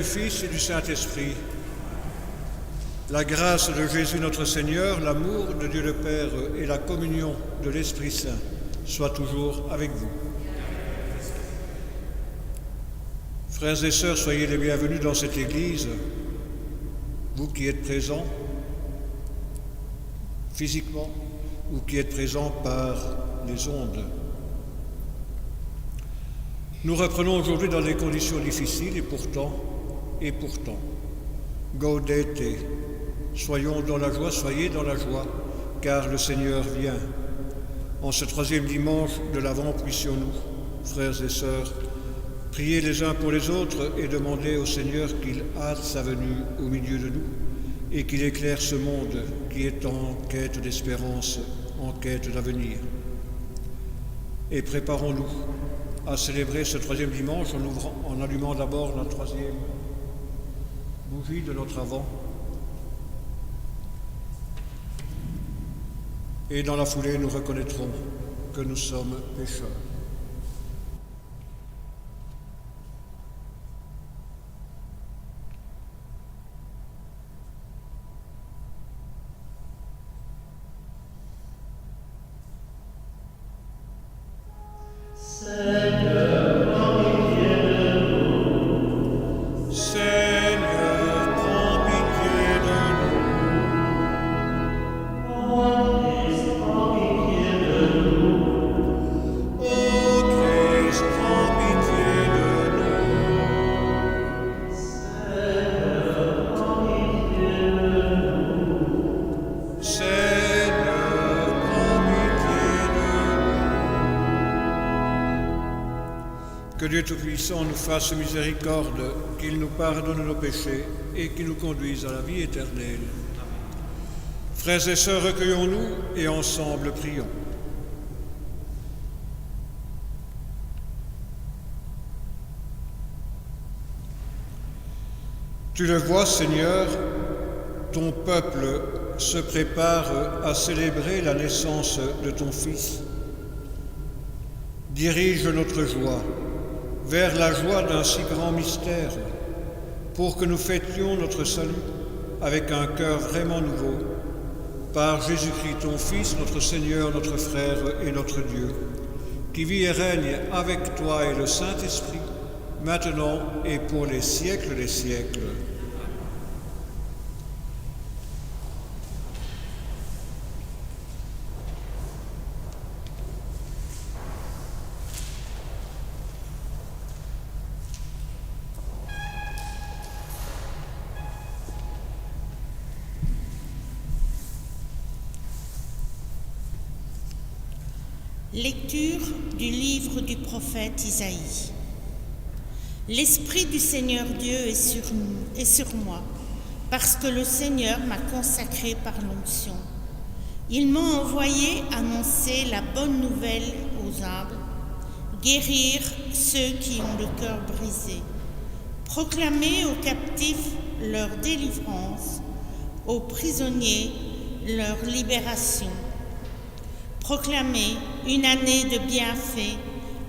Fils et du Saint-Esprit, la grâce de Jésus notre Seigneur, l'amour de Dieu le Père et la communion de l'Esprit Saint soient toujours avec vous. Frères et sœurs, soyez les bienvenus dans cette Église, vous qui êtes présents physiquement ou qui êtes présents par les ondes. Nous reprenons aujourd'hui dans des conditions difficiles et pourtant, gaudete, soyons dans la joie, soyez dans la joie, car le Seigneur vient. En ce troisième dimanche de l'Avent, puissions-nous, frères et sœurs, prier les uns pour les autres et demander au Seigneur qu'il hâte sa venue au milieu de nous et qu'il éclaire ce monde qui est en quête d'espérance, en quête d'avenir. Et préparons-nous à célébrer ce troisième dimanche en allumant d'abord la troisième bougie de notre Avent. Et dans la foulée, nous reconnaîtrons que nous sommes pécheurs. Que Dieu Tout-Puissant nous fasse miséricorde, qu'il nous pardonne nos péchés et qu'il nous conduise à la vie éternelle. Frères et sœurs, recueillons-nous et ensemble prions. Tu le vois, Seigneur, ton peuple se prépare à célébrer la naissance de ton Fils. Dirige notre joie vers la joie d'un si grand mystère, pour que nous fêtions notre salut avec un cœur vraiment nouveau, par Jésus-Christ, ton Fils, notre Seigneur, notre Frère et notre Dieu, qui vit et règne avec toi et le Saint-Esprit, maintenant et pour les siècles des siècles. Lecture du livre du prophète Isaïe. L'Esprit du Seigneur Dieu est sur moi, parce que le Seigneur m'a consacré par l'onction. Il m'a envoyé annoncer la bonne nouvelle aux humbles, guérir ceux qui ont le cœur brisé, proclamer aux captifs leur délivrance, aux prisonniers leur libération, proclamer une année de bienfaits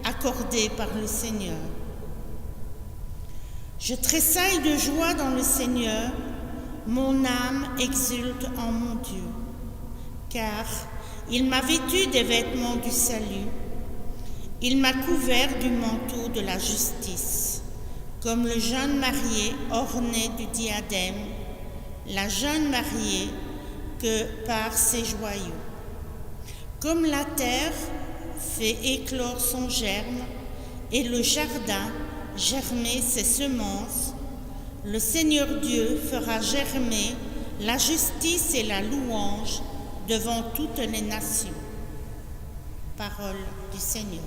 accordée par le Seigneur. Je tressaille de joie dans le Seigneur, mon âme exulte en mon Dieu, car il m'a vêtu des vêtements du salut, il m'a couvert du manteau de la justice, comme le jeune marié orné du diadème, la jeune mariée que par ses joyaux. Comme la terre fait éclore son germe et le jardin germer ses semences, le Seigneur Dieu fera germer la justice et la louange devant toutes les nations. Parole du Seigneur.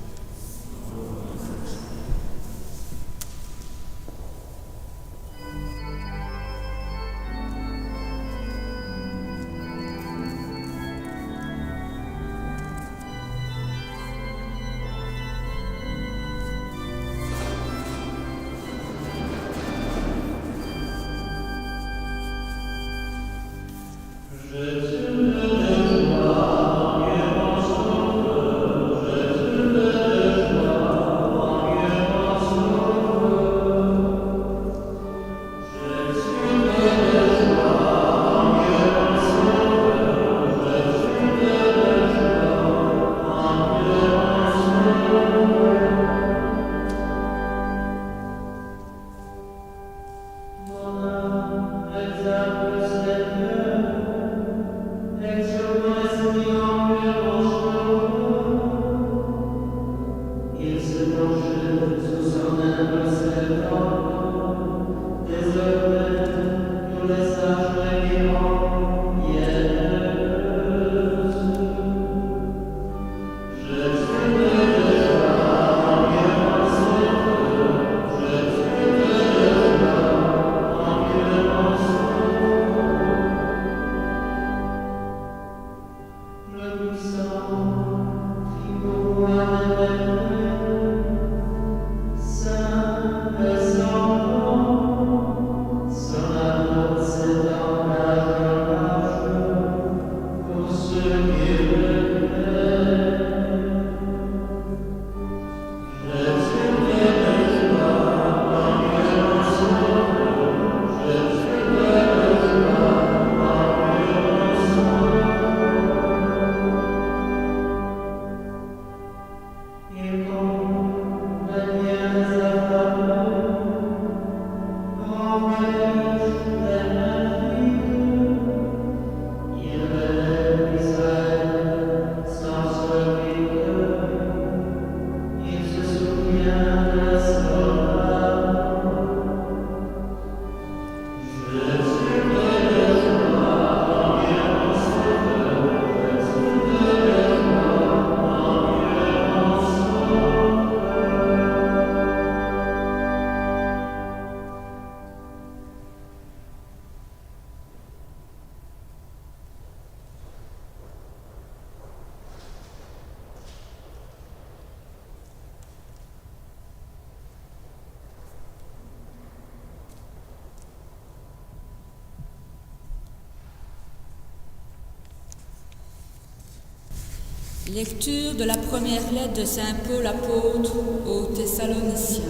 Lecture de la première lettre de Saint Paul apôtre aux Thessaloniciens.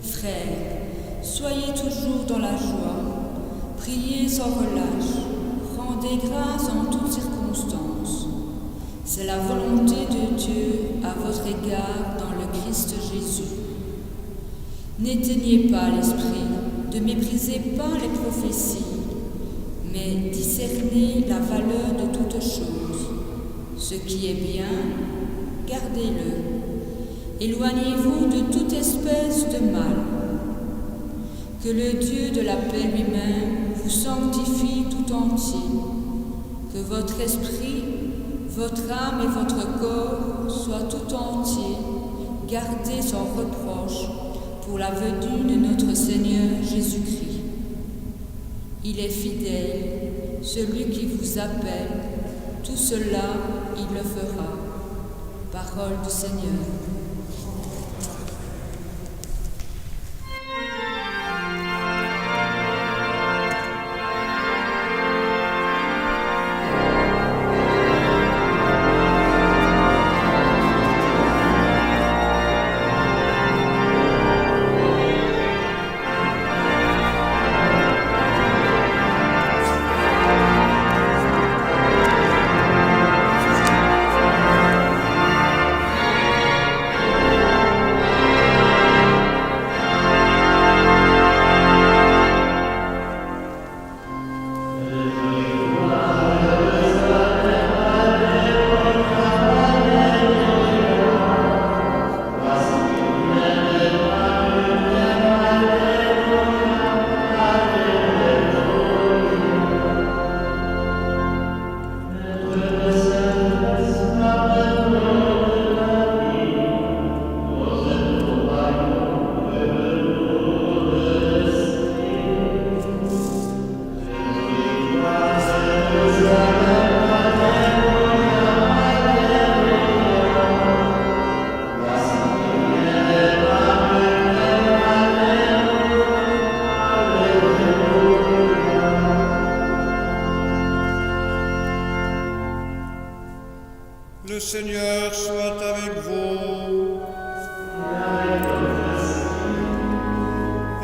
Frères, soyez toujours dans la joie, priez sans relâche, rendez grâce en toutes circonstances. C'est la volonté de Dieu à votre égard dans le Christ Jésus. N'éteignez pas l'esprit, ne méprisez pas les prophéties, mais discernez la valeur de toutes choses. Ce qui est bien, gardez-le. Éloignez-vous de toute espèce de mal. Que le Dieu de la paix lui-même vous sanctifie tout entier. Que votre esprit, votre âme et votre corps soient tout entiers, gardés sans reproche pour la venue de notre Seigneur Jésus-Christ. Il est fidèle, celui qui vous appelle. Tout cela, il le fera. Parole du Seigneur. Le Seigneur soit avec vous.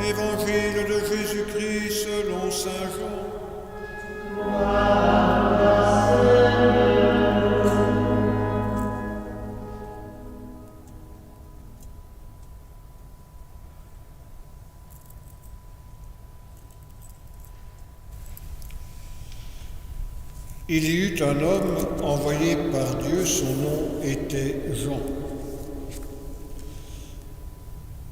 Évangile de Jésus-Christ selon Saint Jean. Il y eut un homme envoyé par Dieu, son nom était Jean.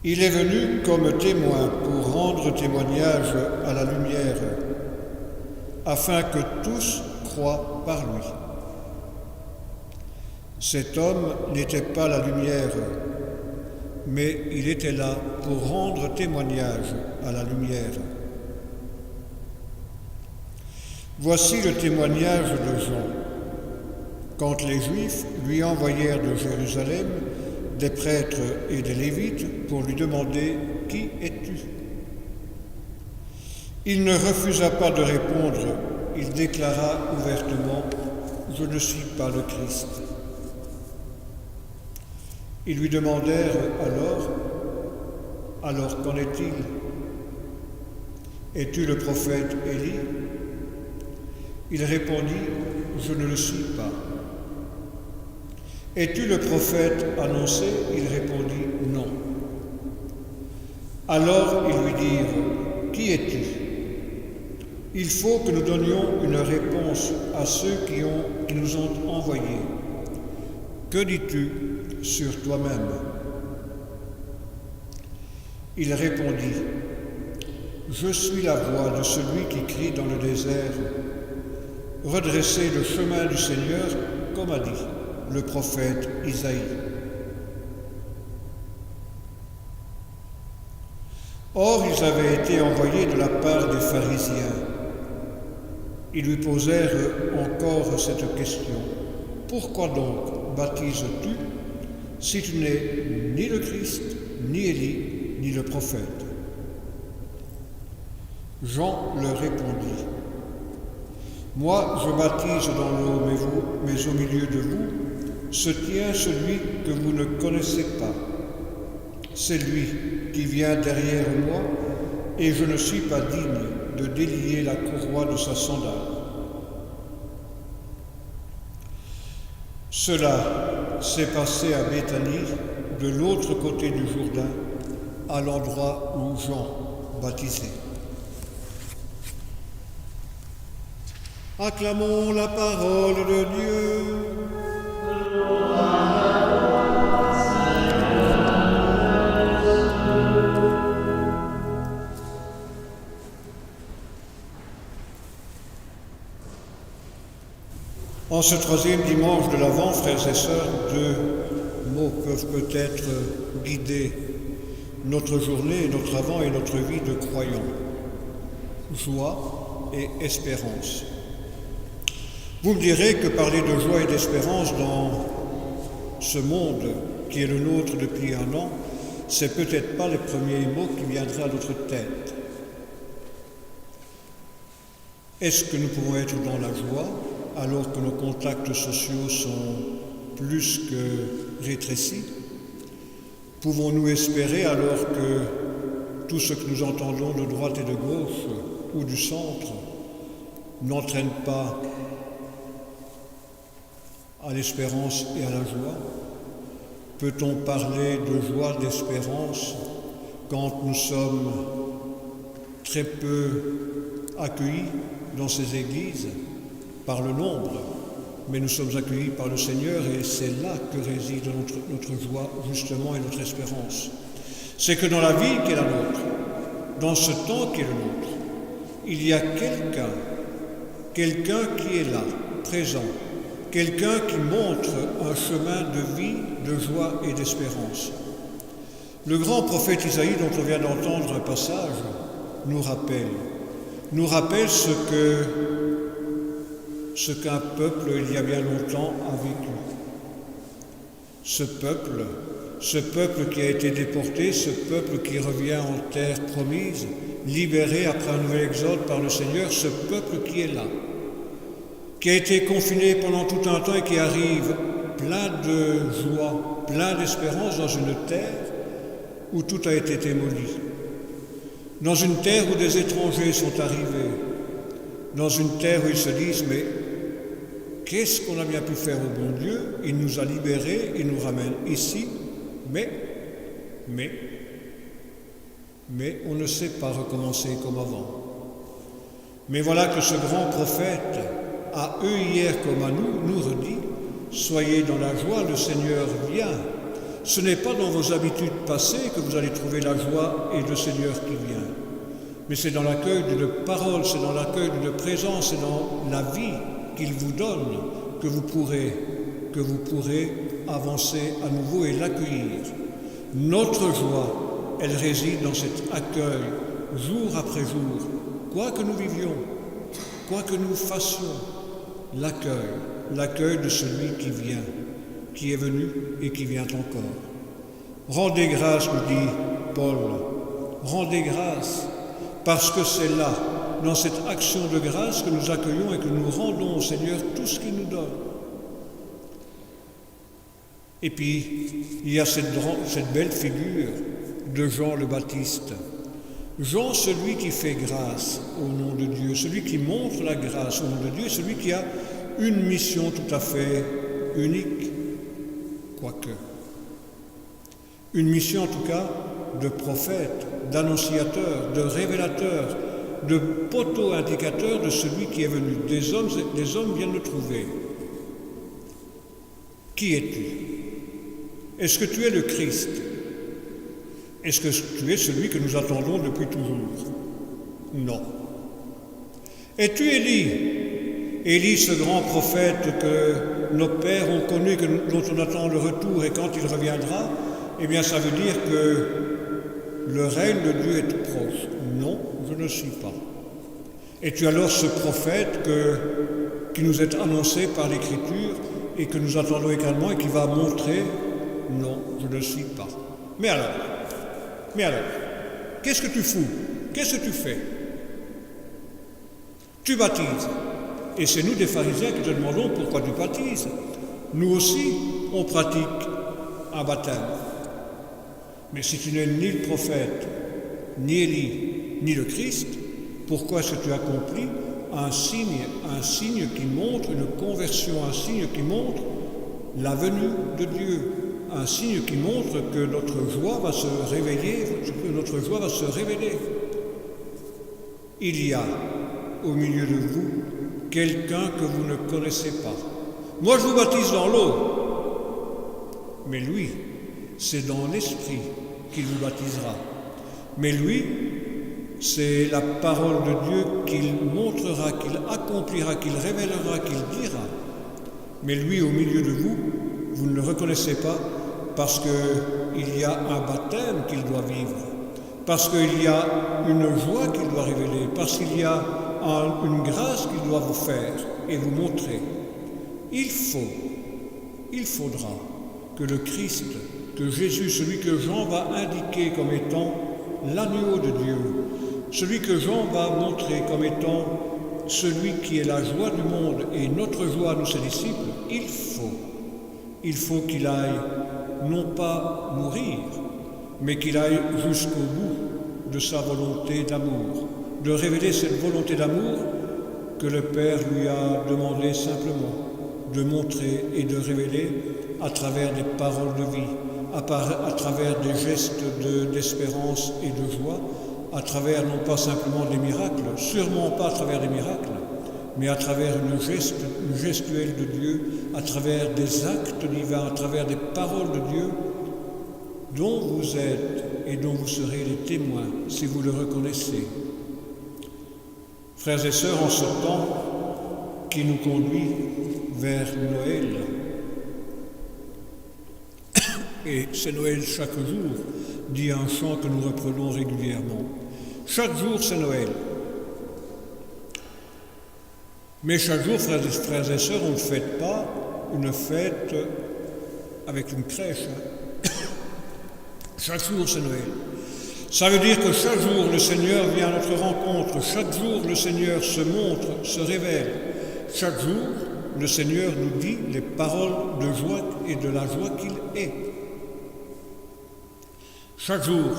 Il est venu comme témoin pour rendre témoignage à la lumière, afin que tous croient par lui. Cet homme n'était pas la lumière, mais il était là pour rendre témoignage à la lumière. Voici le témoignage de Jean. Quand les Juifs lui envoyèrent de Jérusalem des prêtres et des Lévites pour lui demander « Qui es-tu » Il ne refusa pas de répondre, il déclara ouvertement « Je ne suis pas le Christ ». Ils lui demandèrent alors qu'en est-il? Es-tu le prophète Élie? Il répondit, je ne le suis pas. Es-tu le prophète annoncé? Il répondit, non. Alors ils lui dirent, qui es-tu? Il faut que nous donnions une réponse à ceux qui nous ont envoyés. Que dis-tu sur toi-même? Il répondit, je suis la voix de celui qui crie dans le désert. Redressez le chemin du Seigneur, comme a dit le prophète Isaïe. Or, ils avaient été envoyés de la part des pharisiens. Ils lui posèrent encore cette question. Pourquoi donc baptises-tu si tu n'es ni le Christ, ni Élie, ni le prophète? Jean leur répondit. Moi, je baptise dans l'eau, mais au milieu de vous se tient celui que vous ne connaissez pas. C'est lui qui vient derrière moi, et je ne suis pas digne de délier la courroie de sa sandale. Cela s'est passé à Béthanie, de l'autre côté du Jourdain, à l'endroit où Jean baptisait. Acclamons la parole de Dieu. En ce troisième dimanche de l'Avent, frères et sœurs, deux mots peuvent peut-être guider notre journée, notre Avent et notre vie de croyants. Joie et espérance. Vous me direz que parler de joie et d'espérance dans ce monde qui est le nôtre depuis un an, c'est peut-être pas les premiers mots qui viendraient à notre tête. Est-ce que nous pouvons être dans la joie alors que nos contacts sociaux sont plus que rétrécis? Pouvons-nous espérer alors que tout ce que nous entendons de droite et de gauche ou du centre n'entraîne pas à l'espérance et à la joie? Peut-on parler de joie, d'espérance quand nous sommes très peu accueillis dans ces églises par le nombre, mais nous sommes accueillis par le Seigneur et c'est là que réside notre joie justement et notre espérance. C'est que dans la vie qui est la nôtre, dans ce temps qui est le nôtre, il y a quelqu'un qui est là, présent, quelqu'un qui montre un chemin de vie, de joie et d'espérance. Le grand prophète Isaïe, dont on vient d'entendre un passage, nous rappelle ce qu'un peuple, il y a bien longtemps, a vécu. Ce peuple qui a été déporté, ce peuple qui revient en terre promise, libéré après un nouvel exode par le Seigneur, ce peuple qui est là, qui a été confiné pendant tout un temps et qui arrive plein de joie, plein d'espérance dans une terre où tout a été démoli, dans une terre où des étrangers sont arrivés, dans une terre où ils se disent « mais qu'est-ce qu'on a bien pu faire au bon Dieu? Il nous a libérés, il nous ramène ici, mais on ne sait pas recommencer comme avant. » Mais voilà que ce grand prophète à eux hier comme à nous, nous redit, soyez dans la joie, le Seigneur vient. Ce n'est pas dans vos habitudes passées que vous allez trouver la joie et le Seigneur qui vient. Mais c'est dans l'accueil d'une parole, c'est dans l'accueil d'une présence, c'est dans la vie qu'il vous donne que vous pourrez avancer à nouveau et l'accueillir. Notre joie, elle réside dans cet accueil, jour après jour, quoi que nous vivions, quoi que nous fassions, l'accueil de celui qui vient, qui est venu et qui vient encore. Rendez grâce, nous dit Paul, rendez grâce, parce que c'est là, dans cette action de grâce, que nous accueillons et que nous rendons au Seigneur tout ce qu'il nous donne. Et puis, il y a cette belle figure de Jean le Baptiste. Jean, celui qui fait grâce au nom de Dieu, celui qui montre la grâce au nom de Dieu, celui qui a une mission tout à fait unique, quoique. Une mission en tout cas de prophète, d'annonciateur, de révélateur, de poteau indicateur de celui qui est venu. Des hommes viennent le trouver. Qui es-tu? Est-ce que tu es le Christ? Est-ce que tu es celui que nous attendons depuis toujours? Non. Es-tu Élie? Élie, ce grand prophète que nos pères ont connu, dont on attend le retour, et quand il reviendra, eh bien ça veut dire que le règne de Dieu est tout proche. Non, je ne suis pas. Es-tu alors ce prophète qui nous est annoncé par l'Écriture et que nous attendons également et qui va montrer? Non, je ne suis pas. Mais alors, qu'est-ce que tu fous? Qu'est-ce que tu fais? Tu baptises. Et c'est nous, des pharisiens, qui te demandons pourquoi tu baptises. Nous aussi, on pratique un baptême. Mais si tu n'es ni le prophète, ni Élie, ni le Christ, pourquoi est-ce que tu accomplis un signe qui montre une conversion, un signe qui montre la venue de Dieu, un signe qui montre que notre joie va se réveiller, que notre joie va se révéler. Il y a au milieu de vous quelqu'un que vous ne connaissez pas. Moi, je vous baptise dans l'eau, mais lui, c'est dans l'Esprit qu'il vous baptisera. Mais lui, c'est la parole de Dieu qu'il montrera, qu'il accomplira, qu'il révélera, qu'il dira. Mais lui, au milieu de vous, vous ne le reconnaissez pas parce qu'il y a un baptême qu'il doit vivre, parce qu'il y a une joie qu'il doit révéler, parce qu'il y a une grâce qu'il doit vous faire et vous montrer. Il faudra que le Christ, que Jésus, celui que Jean va indiquer comme étant l'agneau de Dieu, celui que Jean va montrer comme étant celui qui est la joie du monde et notre joie, nous ses disciples, il faut qu'il aille non pas mourir, mais qu'il aille jusqu'au bout de sa volonté d'amour, de révéler cette volonté d'amour que le Père lui a demandé simplement de montrer et de révéler à travers des paroles de vie, à travers des gestes d'espérance et de joie, à travers non pas simplement des miracles, sûrement pas à travers des miracles, mais à travers une gestuelle de Dieu, à travers des actes divins, à travers des paroles de Dieu, dont vous êtes et dont vous serez les témoins si vous le reconnaissez. Frères et sœurs, en ce temps qui nous conduit vers Noël, et c'est Noël chaque jour, dit un chant que nous reprenons régulièrement. Chaque jour, c'est Noël. Mais chaque jour, frères et sœurs, on ne fête pas une fête avec une crèche. Chaque jour, c'est Noël. Ça veut dire que chaque jour, le Seigneur vient à notre rencontre. Chaque jour, le Seigneur se montre, se révèle. Chaque jour, le Seigneur nous dit les paroles de joie et de la joie qu'il est. Chaque jour,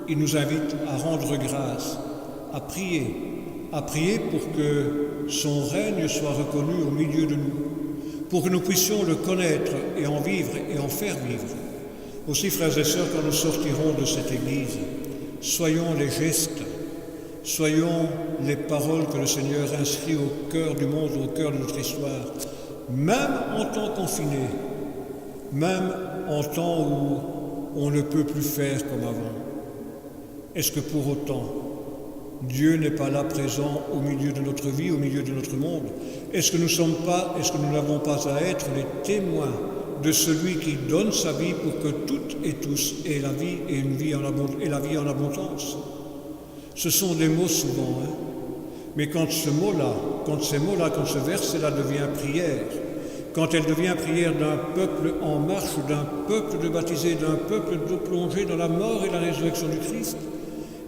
il nous invite à rendre grâce, à prier pour que son règne soit reconnu au milieu de nous, pour que nous puissions le connaître et en vivre et en faire vivre. Aussi, frères et sœurs, quand nous sortirons de cette église, soyons les gestes Soyons les paroles que le Seigneur inscrit au cœur du monde, au cœur de notre histoire, même en temps confiné, même en temps où on ne peut plus faire comme avant. Est-ce que pour autant, Dieu n'est pas là présent au milieu de notre vie, au milieu de notre monde? Est-ce que nous n'avons pas à être les témoins de celui qui donne sa vie pour que toutes et tous aient la vie et la vie en abondance? Ce sont des mots souvent, mais quand ce verset-là devient prière, quand elle devient prière d'un peuple en marche, d'un peuple de baptisé, d'un peuple de plongé dans la mort et la résurrection du Christ,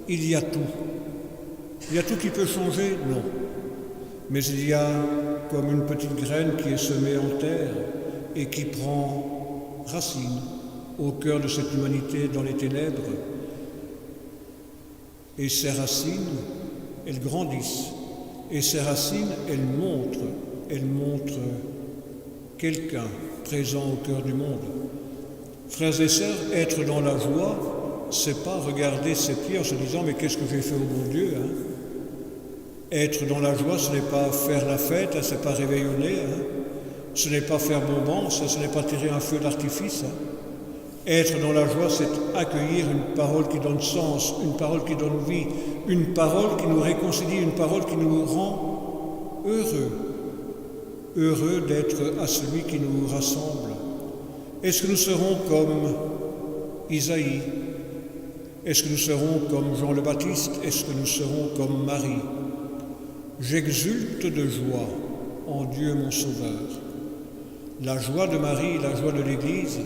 il y a tout. Il y a tout qui peut changer? Non. Mais il y a comme une petite graine qui est semée en terre et qui prend racine au cœur de cette humanité dans les ténèbres. Et ces racines, elles grandissent. Et ces racines, elles montrent quelqu'un présent au cœur du monde. Frères et sœurs, être dans la joie, c'est pas regarder ses pieds en se disant « mais qu'est-ce que j'ai fait au bon Dieu ?» Être dans la joie, ce n'est pas faire la fête, ce n'est pas réveillonner, ce n'est pas faire bonbon, ce n'est pas tirer un feu d'artifice. Être dans la joie, c'est accueillir une parole qui donne sens, une parole qui donne vie, une parole qui nous réconcilie, une parole qui nous rend heureux d'être à celui qui nous rassemble. Est-ce que nous serons comme Isaïe? Est-ce que nous serons comme Jean le Baptiste? Est-ce que nous serons comme Marie? J'exulte de joie en Dieu mon Sauveur. La joie de Marie, la joie de l'Église,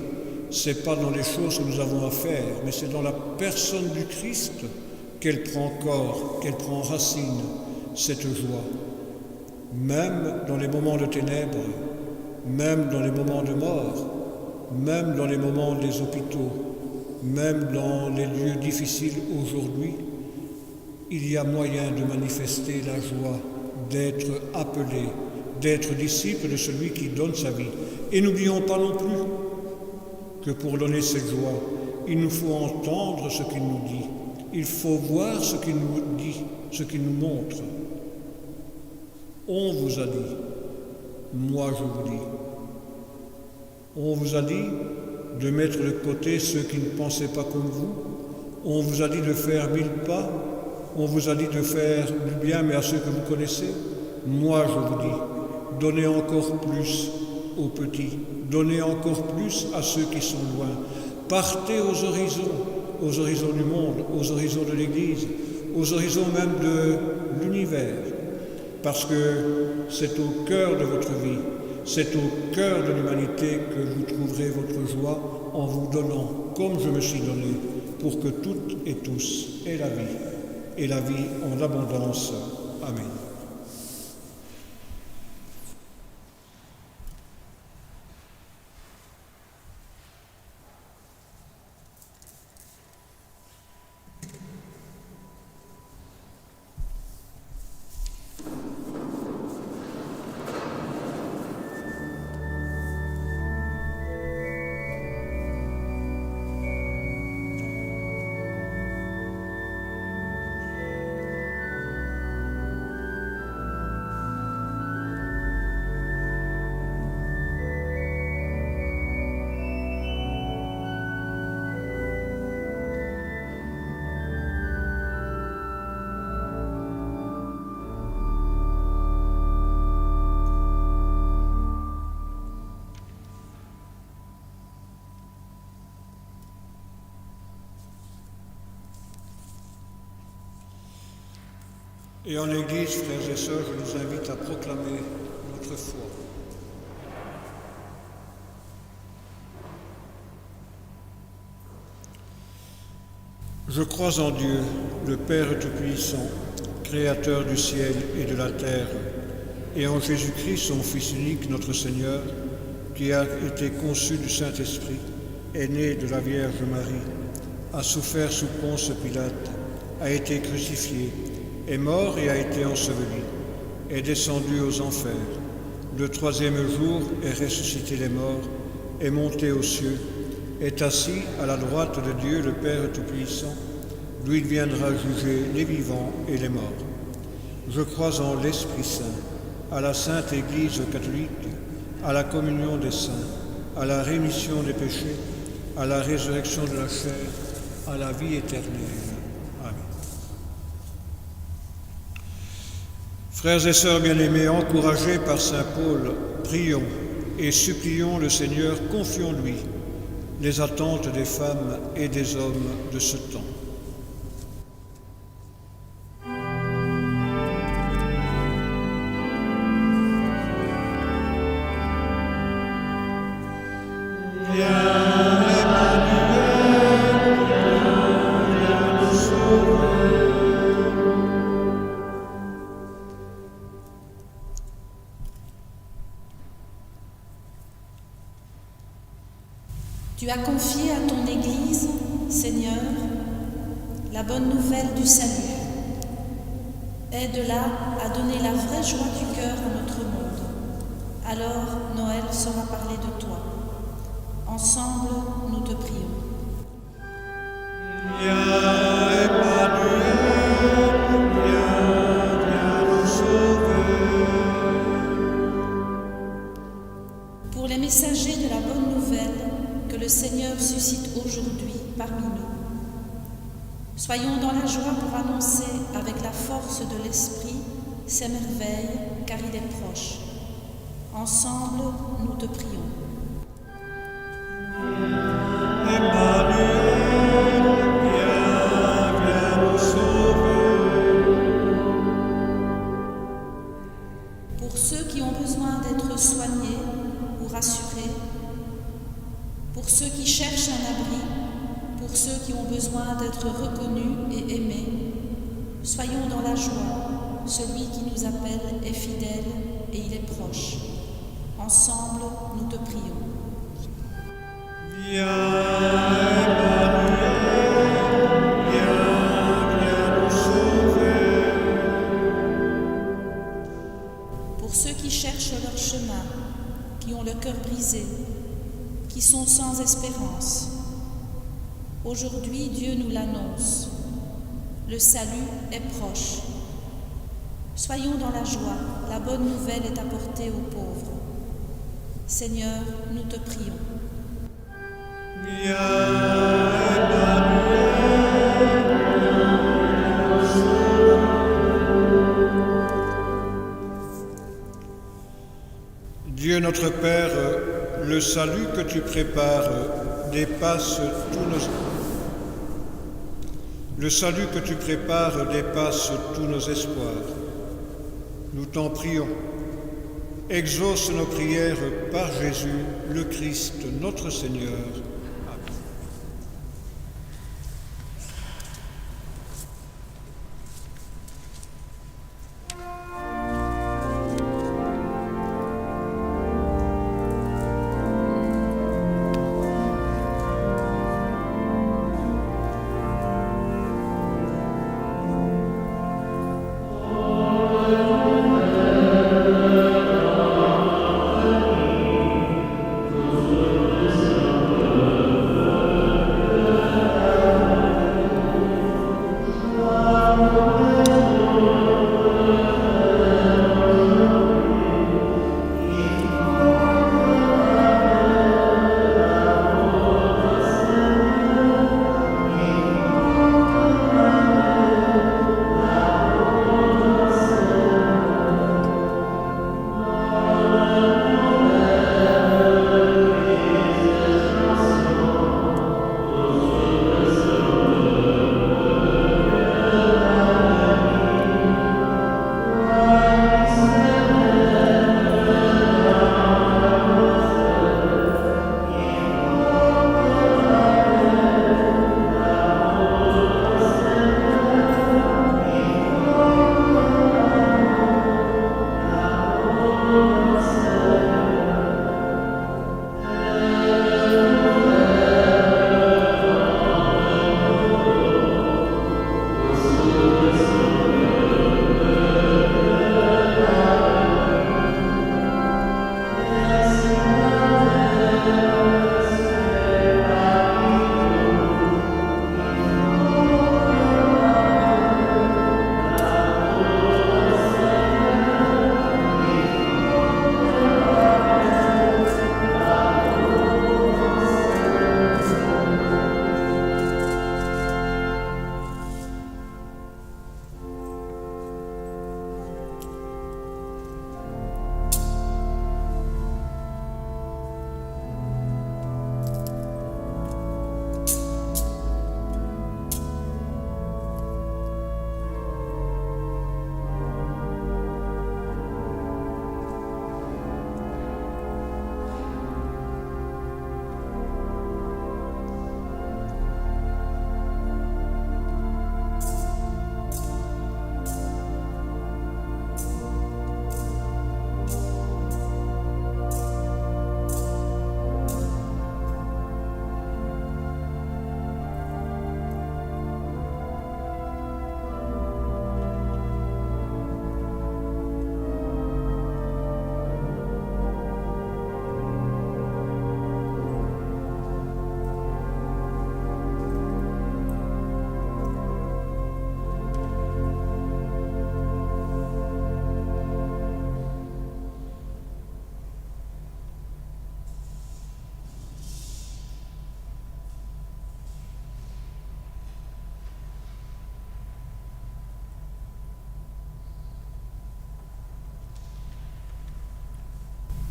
c'est pas dans les choses que nous avons à faire, mais c'est dans la personne du Christ qu'elle prend corps, qu'elle prend racine, cette joie. Même dans les moments de ténèbres, même dans les moments de mort, même dans les moments des hôpitaux, même dans les lieux difficiles aujourd'hui, il y a moyen de manifester la joie, d'être appelé, d'être disciple de celui qui donne sa vie. Et n'oublions pas non plus que pour donner cette joie, il nous faut entendre ce qu'il nous dit. Il faut voir ce qu'il nous dit, ce qu'il nous montre. On vous a dit, moi je vous dis. On vous a dit de mettre de côté ceux qui ne pensaient pas comme vous. On vous a dit de faire 1000 pas. On vous a dit de faire du bien, mais à ceux que vous connaissez. Moi je vous dis, donnez encore plus aux petits, donnez encore plus à ceux qui sont loin. Partez aux horizons du monde, aux horizons de l'Église, aux horizons même de l'univers, parce que c'est au cœur de votre vie, c'est au cœur de l'humanité que vous trouverez votre joie en vous donnant, comme je me suis donné, pour que toutes et tous aient la vie, et la vie en abondance. Amen. Et en Église, frères et sœurs, je vous invite à proclamer notre foi. Je crois en Dieu, le Père Tout-Puissant, Créateur du ciel et de la terre, et en Jésus-Christ, son Fils unique, notre Seigneur, qui a été conçu du Saint-Esprit, est né de la Vierge Marie, a souffert sous Ponce Pilate, a été crucifié, est mort et a été enseveli, est descendu aux enfers. Le troisième jour est ressuscité les morts, est monté aux cieux, est assis à la droite de Dieu le Père Tout-Puissant, d'où il viendra juger les vivants et les morts. Je crois en l'Esprit Saint, à la Sainte Église catholique, à la communion des saints, à la rémission des péchés, à la résurrection de la chair, à la vie éternelle. Amen. Frères et sœurs bien-aimés, encouragés par saint Paul, prions et supplions le Seigneur, confions-lui les attentes des femmes et des hommes de ce temps. Tu as confié à ton Église, Seigneur, la bonne nouvelle du salut. Aide-la à donner la vraie joie du cœur à notre monde. Alors Noël saura parler de toi. Ensemble, nous te prions. Viens, Emmanuel, viens nous sauver. Pour les messagers de la bonne nouvelle que le Seigneur suscite aujourd'hui parmi nous, soyons dans la joie pour annoncer avec la force de l'Esprit ses merveilles, car il est proche. Ensemble, nous te prions. Emmanuel, viens nous sauver. Pour ceux qui ont besoin d'être soignés ou rassurés, pour ceux qui cherchent un abri, pour ceux qui ont besoin d'être reconnus et aimés, soyons dans la joie. Celui qui nous appelle est fidèle et il est proche. Ensemble, nous te prions. Viens, Emmanuel, viens nous sauver. Pour ceux qui cherchent leur chemin, qui ont le cœur brisé, qui sont sans espérance, aujourd'hui Dieu nous l'annonce. Le salut est proche. Soyons dans la joie, la bonne nouvelle est apportée aux pauvres. Seigneur, nous te prions. Viens, Emmanuel, viens nous sauver. Dieu notre Père, le salut que tu prépares dépasse tous nos espoirs. Nous t'en prions. Exauce nos prières par Jésus, le Christ, notre Seigneur. Amen.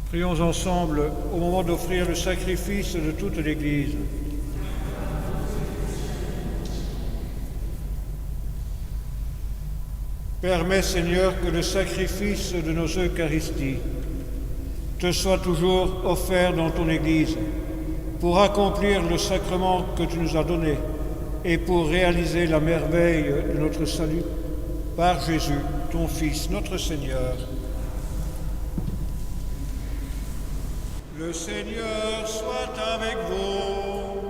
Prions ensemble au moment d'offrir le sacrifice de toute l'Église. Permets, Seigneur, que le sacrifice de nos Eucharisties te soit toujours offert dans ton Église pour accomplir le sacrement que tu nous as donné et pour réaliser la merveille de notre salut par Jésus, ton Fils, notre Seigneur. Le Seigneur soit avec vous.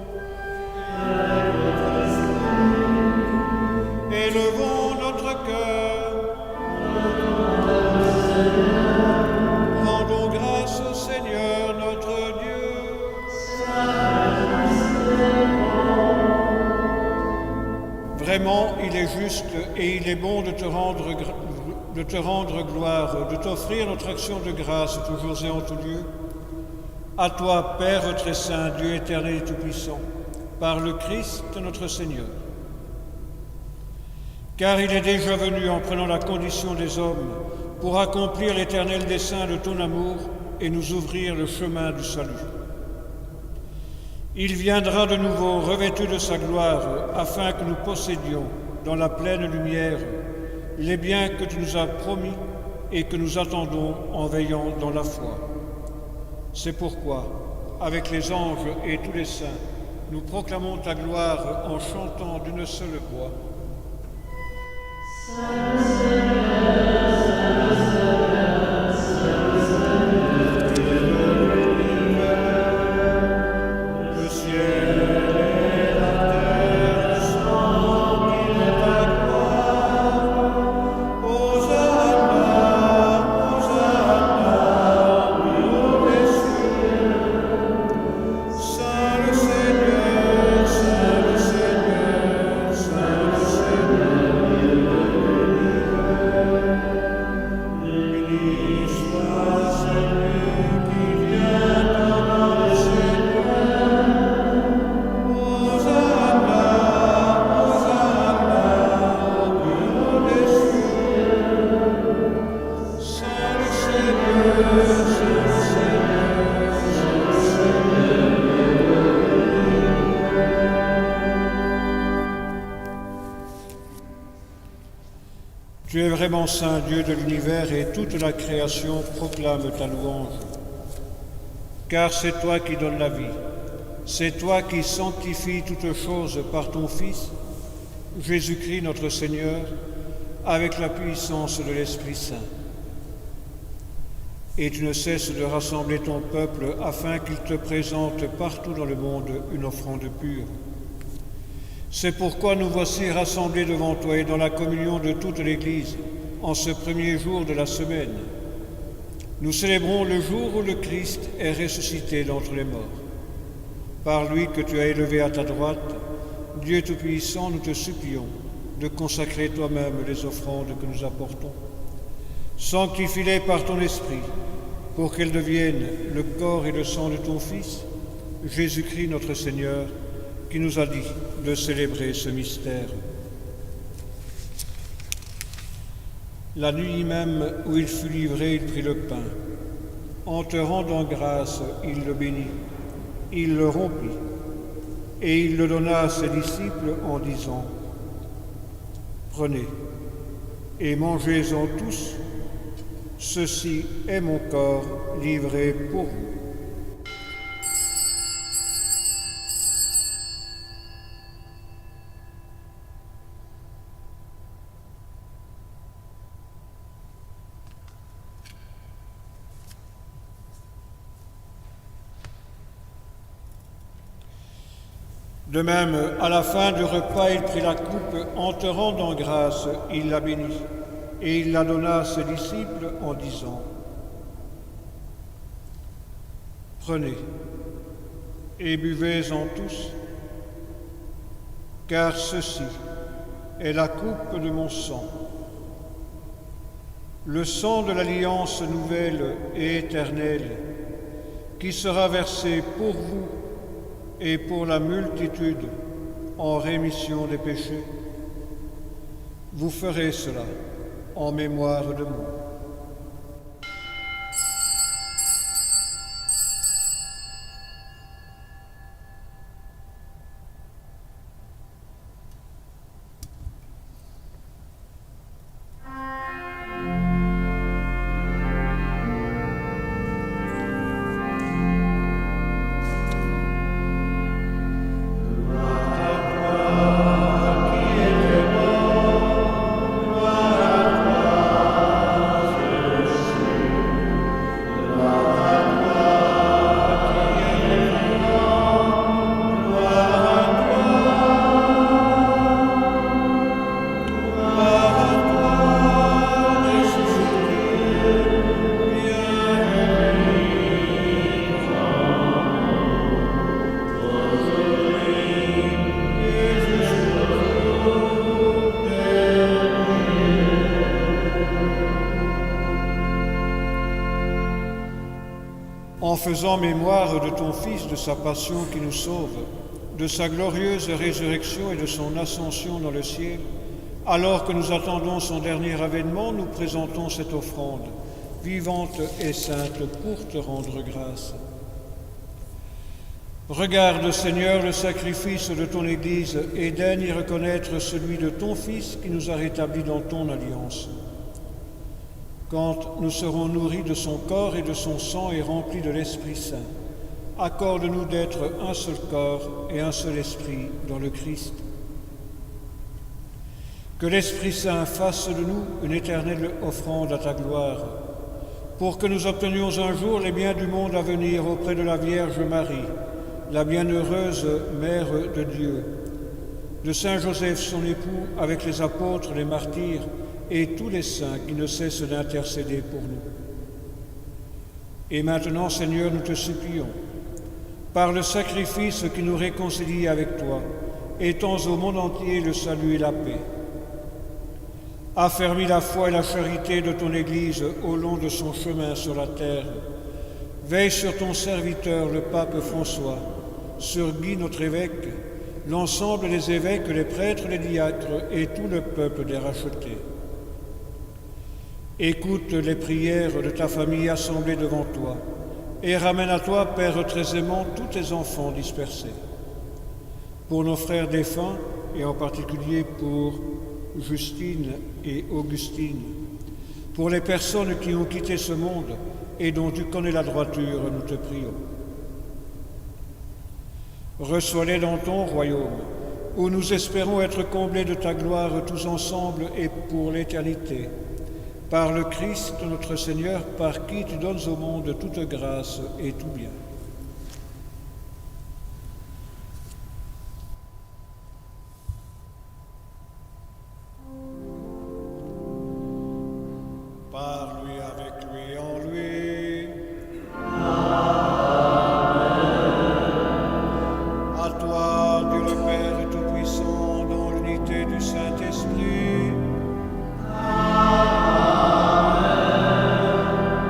Élevons notre cœur. Rendons grâce au Seigneur notre Dieu. Vraiment, il est juste et il est bon de te rendre gloire, de t'offrir notre action de grâce toujours et en tout lieu. À toi, Père très saint, Dieu éternel et tout-puissant, par le Christ notre Seigneur. Car il est déjà venu en prenant la condition des hommes pour accomplir l'éternel dessein de ton amour et nous ouvrir le chemin du salut. Il viendra de nouveau revêtu de sa gloire afin que nous possédions dans la pleine lumière les biens que tu nous as promis et que nous attendons en veillant dans la foi. C'est pourquoi, avec les anges et tous les saints, nous proclamons ta gloire en chantant d'une seule voix. Le ciel et la terre sont de ta gloire. Hosanna, Hosanna, au haut des cieux. Saint le Seigneur, Saint le Seigneur, Saint le Seigneur. Béni soit celui qui vient au nom du Seigneur. Hosanna, Hosanna, au plus haut des cieux. Saint le Seigneur, Saint le Seigneur, Saint le Seigneur. Tu es vraiment saint, Dieu de l'univers, et toute la création proclame ta louange. Car c'est toi qui donnes la vie, c'est toi qui sanctifies toutes choses par ton Fils, Jésus-Christ notre Seigneur, avec la puissance de l'Esprit Saint. Et tu ne cesses de rassembler ton peuple afin qu'il te présente partout dans le monde une offrande pure. C'est pourquoi nous voici rassemblés devant toi et dans la communion de toute l'Église, en ce premier jour de la semaine. Nous célébrons le jour où le Christ est ressuscité d'entre les morts. Par lui que tu as élevé à ta droite, Dieu Tout-Puissant, nous te supplions de consacrer toi-même les offrandes que nous apportons. Sanctifie-les par ton Esprit, pour qu'elles deviennent le corps et le sang de ton Fils, Jésus-Christ notre Seigneur, qui nous a dit de célébrer ce mystère. La nuit même où il fut livré, il prit le pain. En te rendant grâce, il le bénit, il le rompit, et il le donna à ses disciples en disant : Prenez et mangez-en tous, ceci est mon corps livré pour vous. De même, à la fin du repas, il prit la coupe, en te rendant grâce, il la bénit, et il la donna à ses disciples en disant : Prenez et buvez-en tous, car ceci est la coupe de mon sang, le sang de l'alliance nouvelle et éternelle, qui sera versé pour vous et pour la multitude en rémission des péchés. Vous ferez cela en mémoire de moi. en faisant mémoire de ton Fils, de sa passion qui nous sauve, de sa glorieuse résurrection et de son ascension dans le ciel, alors que nous attendons son dernier avènement, nous présentons cette offrande, vivante et sainte, pour te rendre grâce. Regarde, Seigneur, le sacrifice de ton Église et daigne y reconnaître celui de ton Fils qui nous a rétablis dans ton alliance. Quand nous serons nourris de son corps et de son sang et remplis de l'Esprit Saint, accorde-nous d'être un seul corps et un seul esprit dans le Christ. Que l'Esprit Saint fasse de nous une éternelle offrande à ta gloire, pour que nous obtenions un jour les biens du monde à venir auprès de la Vierge Marie, la bienheureuse Mère de Dieu, de Saint Joseph son époux, avec les apôtres, les martyrs et tous les saints qui ne cessent d'intercéder pour nous. Et maintenant, Seigneur, nous te supplions, par le sacrifice qui nous réconcilie avec toi, étends au monde entier le salut et la paix. Affermis la foi et la charité de ton Église au long de son chemin sur la terre. Veille sur ton serviteur, le pape François, sur Guy, notre évêque, l'ensemble des évêques, les prêtres, les diacres et tout le peuple des rachetés. Écoute les prières de ta famille assemblée devant toi et ramène à toi, Père très aimant, tous tes enfants dispersés. Pour nos frères défunts, et en particulier pour Justine et Augustine, pour les personnes qui ont quitté ce monde et dont tu connais la droiture, nous te prions. Reçois-les dans ton royaume, où nous espérons être comblés de ta gloire tous ensemble et pour l'éternité. Par le Christ notre Seigneur, par qui tu donnes au monde toute grâce et tout bien. Par lui, avec lui, en lui. À toi, Dieu le Père Tout-Puissant, dans l'unité du Saint-Esprit.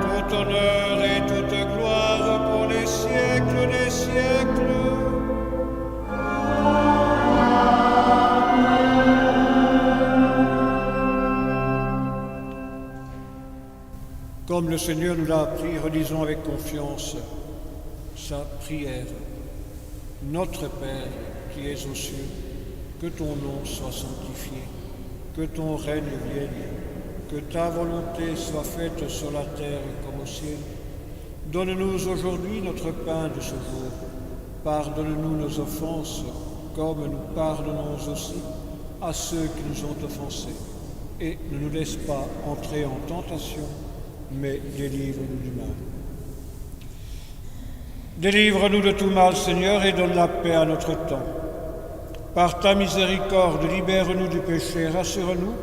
Tout honneur et toute gloire pour les siècles des siècles. Comme le Seigneur nous l'a appris, relisons avec confiance sa prière. Notre Père qui es aux cieux, que ton nom soit sanctifié, que ton règne vienne, que ta volonté soit faite sur la terre comme au ciel. Donne-nous aujourd'hui notre pain de ce jour. Pardonne-nous nos offenses, comme nous pardonnons aussi à ceux qui nous ont offensés. Et ne nous laisse pas entrer en tentation, mais délivre-nous du mal. Délivre-nous de tout mal, Seigneur, et donne la paix à notre temps. Par ta miséricorde, libère-nous du péché, rassure-nous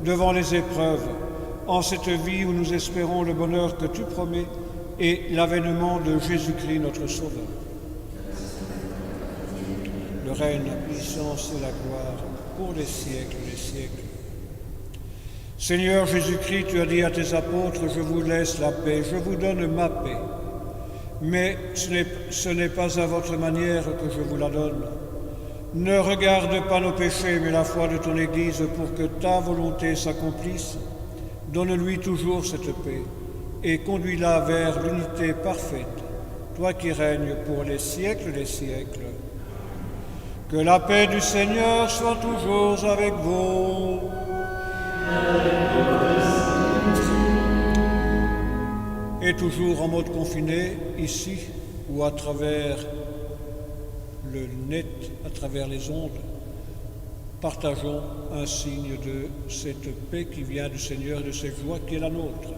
devant les épreuves, en cette vie où nous espérons le bonheur que tu promets et l'avènement de Jésus-Christ, notre Sauveur. Le règne, la puissance et la gloire pour les siècles des siècles. Seigneur Jésus-Christ, tu as dit à tes apôtres, je vous laisse la paix, je vous donne ma paix. Mais ce n'est pas à votre manière que je vous la donne. Ne regarde pas nos péchés, mais la foi de ton Église pour que ta volonté s'accomplisse. Donne-lui toujours cette paix et conduis-la vers l'unité parfaite, toi qui règnes pour les siècles des siècles. Que la paix du Seigneur soit toujours avec vous. Et toujours en mode confiné, ici ou à travers le net, à travers les ondes, partageons un signe de cette paix qui vient du Seigneur et de cette joie qui est la nôtre.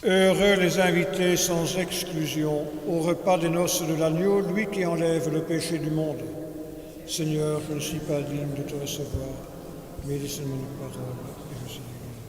Heureux les invités sans exclusion au repas des noces de l'agneau, lui qui enlève le péché du monde. Seigneur, je ne suis pas digne de te recevoir, mais laisse-moi une parole et je serai guéri.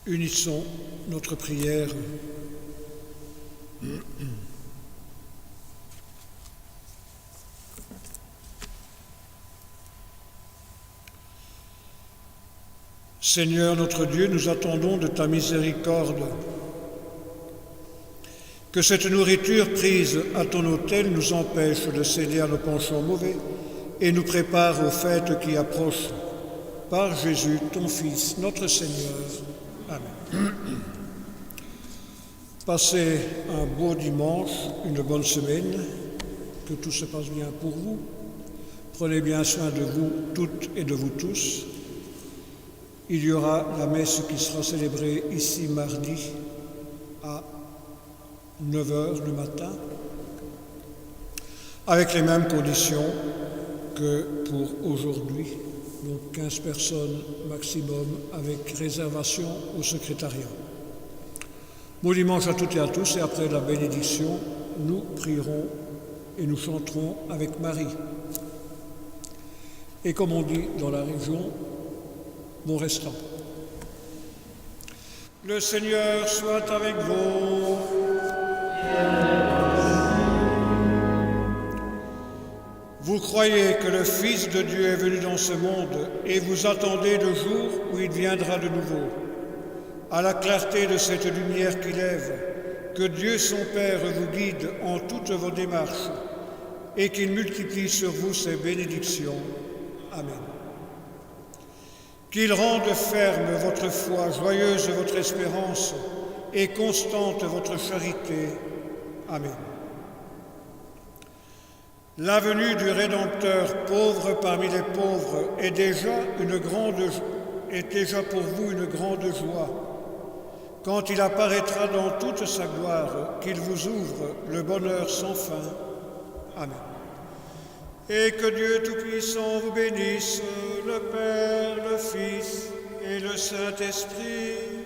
Unissons notre prière. Seigneur notre Dieu, nous attendons de ta miséricorde que cette nourriture prise à ton autel nous empêche de céder à nos penchants mauvais et nous prépare aux fêtes qui approchent. Par Jésus, ton Fils, notre Seigneur. Amen. Passez un beau dimanche, une bonne semaine, que tout se passe bien pour vous. Prenez bien soin de vous toutes et de vous tous. Il y aura la messe qui sera célébrée ici mardi à 9h le matin, avec les mêmes conditions que pour aujourd'hui, donc 15 personnes maximum avec réservation au secrétariat. Bon dimanche à toutes et à tous, et après la bénédiction, nous prierons et nous chanterons avec Marie. Et comme on dit dans la région, bon restant. Le Seigneur soit avec vous. Vous croyez que le Fils de Dieu est venu dans ce monde et vous attendez le jour où il viendra de nouveau. À la clarté de cette lumière qui lève, que Dieu son Père vous guide en toutes vos démarches et qu'il multiplie sur vous ses bénédictions. Amen. Qu'il rende ferme votre foi, joyeuse votre espérance et constante votre charité. Amen. La venue du Rédempteur, pauvre parmi les pauvres, est déjà pour vous une grande joie, quand il apparaîtra dans toute sa gloire, qu'il vous ouvre le bonheur sans fin. Amen. Et que Dieu Tout-Puissant vous bénisse, le Père, le Fils et le Saint-Esprit.